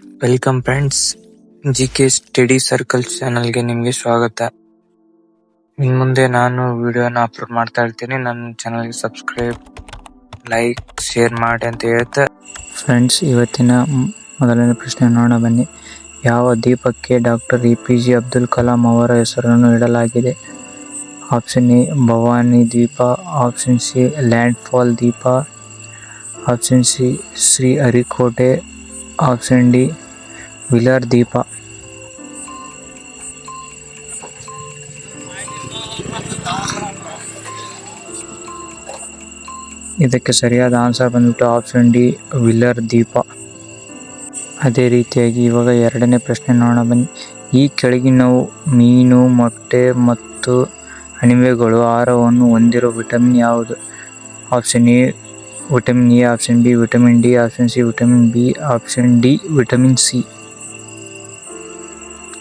Welcome friends, GK study circle ಚಾನಲ್ಗೆ ನಿಮಗೆ ಸ್ವಾಗತ. ಇನ್ನು ಮುಂದೆ ನಾನು ವಿಡಿಯೋನ ಅಪ್ಲೋಡ್ ಮಾಡ್ತಾ ಇರ್ತೀನಿ. ನನ್ನ ಚಾನಲ್ಗೆ ಸಬ್ಸ್ಕ್ರೈಬ್, ಲೈಕ್, ಶೇರ್ ಮಾಡಿ ಅಂತ ಹೇಳ್ತಾ ಫ್ರೆಂಡ್ಸ್, ಇವತ್ತಿನ ಮೊದಲನೇ ಪ್ರಶ್ನೆ ನೋಡೋಣ ಬನ್ನಿ. ಯಾವ ದ್ವೀಪಕ್ಕೆ ಡಾಕ್ಟರ್ ಎ.ಪಿ.ಜೆ ಅಬ್ದುಲ್ ಕಲಾಂ ಅವರ ಹೆಸರನ್ನು ಇಡಲಾಗಿದೆ? ಆಪ್ಷನ್ ಎ ಭವಾನಿ ದ್ವೀಪ, ಆಪ್ಷನ್ ಸಿ ಲ್ಯಾಂಡ್ ಫಾಲ್ ದ್ವೀಪ, option C Sriharikota, option D Wheeler ದ್ವೀಪ. ಇದಕ್ಕೆ ಸರಿಯಾದ ಆನ್ಸರ್ ಬಂದ್ಬಿಟ್ಟು ಆಪ್ಷನ್ ಡಿ ವಿಲರ್ ದ್ವೀಪ. ಅದೇ ರೀತಿಯಾಗಿ ಇವಾಗ ಎರಡನೇ ಪ್ರಶ್ನೆ ನೋಡೋಣ ಬನ್ನಿ. ಈ ಕೆಳಗಿನವು ಮೀನು, ಮೊಟ್ಟೆ ಮತ್ತು ಅಣಬೆಗಳು ಆಹಾರವನ್ನು ಹೊಂದಿರುವ ವಿಟಮಿನ್ ಯಾವುದು? Option A vitamin A, option B vitamin D, option C vitamin B, option D vitamin C.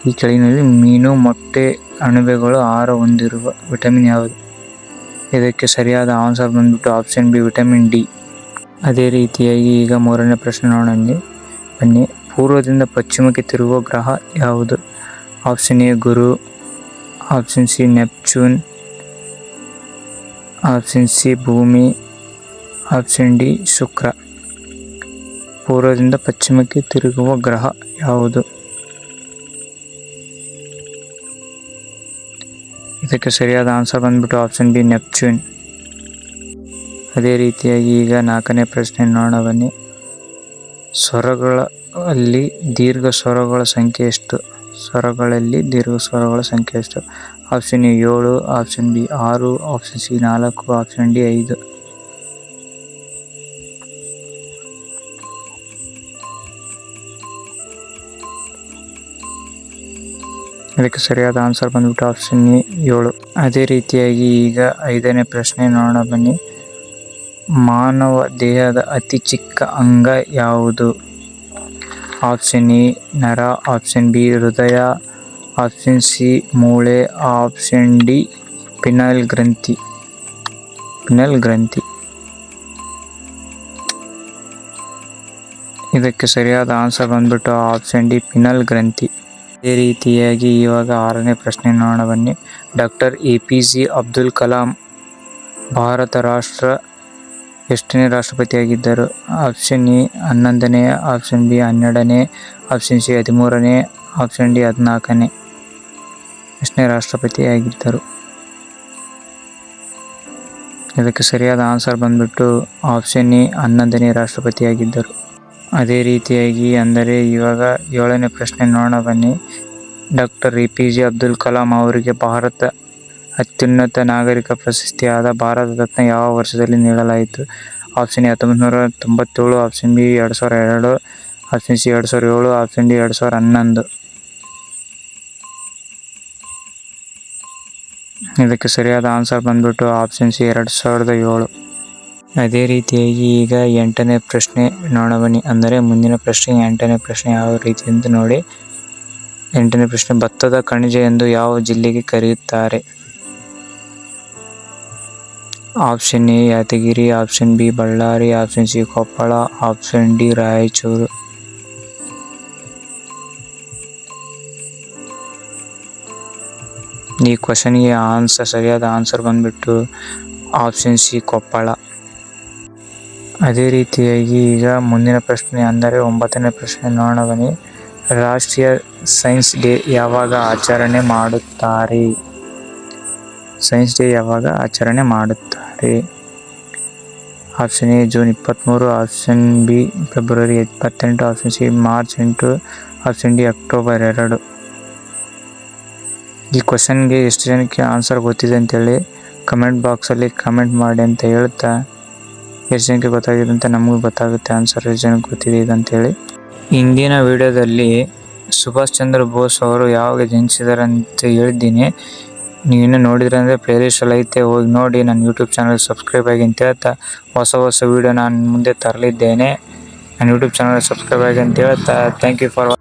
ಈ ಕೆಳಗಿನಲ್ಲಿ ಮೀನು, ಮೊಟ್ಟೆ, ಅಣಬೆಗಳು ಆಹಾರ ಹೊಂದಿರುವ ವಿಟಮಿನ್ ಯಾವುದು? ಇದಕ್ಕೆ ಸರಿಯಾದ ಆನ್ಸರ್ ಬಂದ್ಬಿಟ್ಟು ಆಪ್ಷನ್ ಬಿ ವಿಟಮಿನ್ ಡಿ. ಅದೇ ರೀತಿಯಾಗಿ ಈಗ ಮೂರನೇ ಪ್ರಶ್ನೆ ನೋಡೋಣ ಬನ್ನಿ. ಪೂರ್ವದಿಂದ ಪಶ್ಚಿಮಕ್ಕೆ ತಿರುಗುವ ಗ್ರಹ ಯಾವುದು? Option A Guru, option C Neptune, option C ಭೂಮಿ, ಆಪ್ಷನ್ ಡಿ ಶುಕ್ರ. ಪೂರ್ವದಿಂದ ಪಶ್ಚಿಮಕ್ಕೆ ತಿರುಗುವ ಗ್ರಹ ಯಾವುದು? ಇದಕ್ಕೆ ಸರಿಯಾದ ಆನ್ಸರ್ ಬಂದ್ಬಿಟ್ಟು ಆಪ್ಷನ್ ಬಿ ನೆಪ್ಚೂನ್. ಅದೇ ರೀತಿಯಾಗಿ ಈಗ ನಾಲ್ಕನೇ ಪ್ರಶ್ನೆ ನೋಡೋಣ ಬನ್ನಿ. ಸ್ವರಗಳಲ್ಲಿ ದೀರ್ಘ ಸ್ವರಗಳ ಸಂಖ್ಯೆ ಎಷ್ಟು? ಸ್ವರಗಳಲ್ಲಿ ದೀರ್ಘ ಸ್ವರಗಳ ಸಂಖ್ಯೆ ಎಷ್ಟು? Option A 7, option B 6, option C 4, option D 5. ಇದಕ್ಕೆ ಸರಿಯಾದ ಆನ್ಸರ್ ಬಂದ್ಬಿಟ್ಟು ಆಪ್ಷನ್ ಎ 7. ಅದೇ ರೀತಿಯಾಗಿ ಈಗ ಐದನೇ ಪ್ರಶ್ನೆ ನೋಡೋಣ ಬನ್ನಿ. ಮಾನವ ದೇಹದ ಅತಿ ಚಿಕ್ಕ ಅಂಗ ಯಾವುದು? ಆಪ್ಷನ್ ಎ ನರ, ಆಪ್ಷನ್ ಬಿ ಹೃದಯ, ಆಪ್ಷನ್ ಸಿ ಮೂಳೆ, ಆಪ್ಷನ್ ಡಿ ಪಿನಲ್ ಗ್ರಂಥಿ. ಇದಕ್ಕೆ ಸರಿಯಾದ ಆನ್ಸರ್ ಬಂದ್ಬಿಟ್ಟು ಆಪ್ಷನ್ ಡಿ ಪಿನಲ್ ಗ್ರಂಥಿ. ಅದೇ ರೀತಿಯಾಗಿ ಇವಾಗ ಆರನೇ ಪ್ರಶ್ನೆ ನೋಡೋಣ ಬನ್ನಿ. ಡಾಕ್ಟರ್ ಎ.ಪಿ.ಜೆ ಅಬ್ದುಲ್ ಕಲಾಂ ಭಾರತ ರಾಷ್ಟ್ರ ಎಷ್ಟನೇ ರಾಷ್ಟ್ರಪತಿಯಾಗಿದ್ದರು? ಆಪ್ಷನ್ ಎ 11ನೇ, ಆಪ್ಷನ್ ಬಿ 12ನೇ, ಆಪ್ಷನ್ ಸಿ 13ನೇ, ಆಪ್ಷನ್ ಡಿ 14ನೇ. ಎಷ್ಟನೇ ರಾಷ್ಟ್ರಪತಿಯಾಗಿದ್ದರು? ಇದಕ್ಕೆ ಸರಿಯಾದ ಆನ್ಸರ್ ಬಂದ್ಬಿಟ್ಟು ಆಪ್ಷನ್ ಎ 11ನೇ ರಾಷ್ಟ್ರಪತಿಯಾಗಿದ್ದರು. ಅದೇ ರೀತಿಯಾಗಿ ಅಂದರೆ ಇವಾಗ ಏಳನೇ ಪ್ರಶ್ನೆ ನೋಡೋಣ ಬನ್ನಿ. ಡಾಕ್ಟರ್ ಎ.ಪಿ.ಜೆ ಅಬ್ದುಲ್ ಕಲಾಂ ಅವರಿಗೆ ಭಾರತ ಅತ್ಯುನ್ನತ ನಾಗರಿಕ ಪ್ರಶಸ್ತಿಯಾದ ಭಾರತ ರತ್ನ ಯಾವ ವರ್ಷದಲ್ಲಿ ನೀಡಲಾಯಿತು? Option A 1997, option B 2002, option C 2007, option D 2011. ಇದಕ್ಕೆ ಸರಿಯಾದ ಆನ್ಸರ್ ಬಂದ್ಬಿಟ್ಟು ಆಪ್ಷನ್ ಸಿ 2007. ಅದೇ ರೀತಿಯಾಗಿ ಈಗ ಎಂಟನೇ ಪ್ರಶ್ನೆ ನೋಡೋಣ ಬನ್ನಿ. ಅಂದರೆ ಮುಂದಿನ ಪ್ರಶ್ನೆ ಎಂಟನೇ ಪ್ರಶ್ನೆ ಯಾವ ರೀತಿ ಎಂದು ನೋಡಿ. ಎಂಟನೇ ಪ್ರಶ್ನೆ, ಭತ್ತದ ಖನಿಜ ಎಂದು ಯಾವ ಜಿಲ್ಲೆಗೆ ಕರೆಯುತ್ತಾರೆ? Option A Yadgiri, option B Ballari, option C Koppal, option D Raichur. ಈ ಕ್ವಶನ್ಗೆ ಸರಿಯಾದ ಆನ್ಸರ್ ಬಂದ್ಬಿಟ್ಟು ಆಪ್ಷನ್ ಸಿ ಕೊಪ್ಪಳ. ಅದೇ ರೀತಿಯಾಗಿ ಈಗ ಮುಂದಿನ ಪ್ರಶ್ನೆ ಅಂದರೆ ಒಂಬತ್ತನೇ ಪ್ರಶ್ನೆ ನೋಡೋಣ ಬನ್ನಿ. ರಾಷ್ಟ್ರೀಯ ಸೈನ್ಸ್ ಡೇ ಯಾವಾಗ ಆಚರಣೆ ಮಾಡುತ್ತಾರೆ? ಸೈನ್ಸ್ ಡೇ ಯಾವಾಗ ಆಚರಣೆ ಮಾಡುತ್ತಾರೆ? Option A June 23, option B February 28, option C March 8, option D October 2. ಈ ಕ್ವಶನ್ಗೆ ಎಷ್ಟು ಜನಕ್ಕೆ ಆನ್ಸರ್ ಗೊತ್ತಿದೆ ಅಂತೇಳಿ ಕಮೆಂಟ್ ಬಾಕ್ಸಲ್ಲಿ ಕಮೆಂಟ್ ಮಾಡಿ ಅಂತ ಹೇಳ್ತಾ, ಎಷ್ಟು ಜನಕ್ಕೆ ಗೊತ್ತಾಗಿದೆ ಅಂತ ನಮಗೂ ಗೊತ್ತಾಗುತ್ತೆ ಆನ್ಸರ್ ಎಷ್ಟು ಜನಕ್ಕೆ ಗೊತ್ತಿದೆ ಇದಂತೇಳಿ. ಇಂದಿನ ವಿಡಿಯೋದಲ್ಲಿ ಸುಭಾಷ್ ಚಂದ್ರ ಬೋಸ್ ಅವರು ಯಾವಾಗ ಜನಿಸಿದ್ದಾರೆ ಅಂತ ಹೇಳಿದ್ದೀನಿ. ನೀವಿನ್ನೂ ನೋಡಿದ್ರೆ ಅಂದರೆ ಪ್ಲೇಲಿಸ್ಟಲ್ಲಿ ಐತೆ, ಹೋಗಿ ನೋಡಿ. ನನ್ನ ಯೂಟ್ಯೂಬ್ ಚಾನಲ್ ಸಬ್ಸ್ಕ್ರೈಬ್ ಆಗಿ ಅಂತ ಹೇಳ್ತಾ ಹೊಸ ವಿಡಿಯೋ ನಾನು ಮುಂದೆ ತರಲಿದ್ದೇನೆ. ನನ್ನ ಯೂಟ್ಯೂಬ್ ಚಾನಲ್ ಸಬ್ಸ್ಕ್ರೈಬ್ ಆಗಿ ಅಂತ ಹೇಳ್ತಾ ಥ್ಯಾಂಕ್ ಯು ಫಾರ್